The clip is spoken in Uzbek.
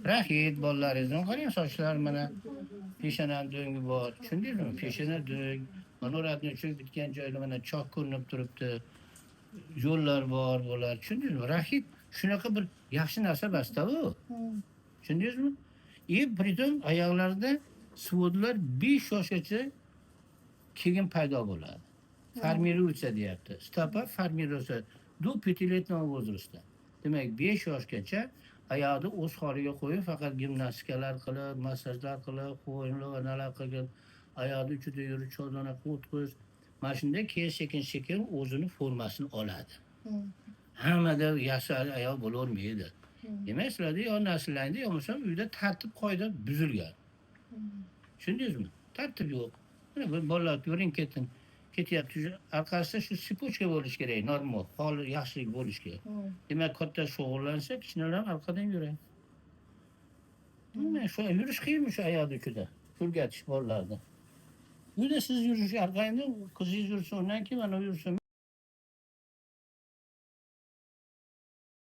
Rahit bolalaringizdan qarang, sochlari mana peshanani do'ngi bor. Tushundingizmi? Peshana do'ng, mana o'ratni cho'kib bitgan joyda mana chok ko'rinib turibdi. Yo'llar bor bo'lar. Tushundingizmi? Rahit shunaqa bir yaxshi narsa emas-da u. Tushundingizmi? Pritom oyoqlarida svodlar 5 yoshgacha keyin paydo bo'ladi. Formiruется deyapti. Stopa formiruется до 5-летнего возраста. Demak, 5 yoshgacha oyoqni o'z holiga qo'yib, faqat gimnastikalar qilib, massajlar qilib, qo'yinlar va nalar qilib, oyoqni uchida yurib, chodona o'tqiz. Mana shunday keyin sekin-sekin o'zini formasini oladi. Hammada yaxshi oyoq bo'lavermaydi. Demak, sizlarda yo nasllarda, yo bo'lmasa uyda tartib qoida buzilgan. Tushundingizmi? Tartib yo'q. Mana bu bolalar ko'ring ketyapti. Orqasida shu sipochka bo'lishi kerak, normal, holi yaxshilik bo'lishi kerak. Demak, katta shug'ullansa, kichkinalar orqadan yuradi. Demak, shu yurish qiyinmi shu oyoqni uchida? O'rgatish bolalarni. Uyda siz yurish orqangda qizingiz yursin, undan keyin mana yursin.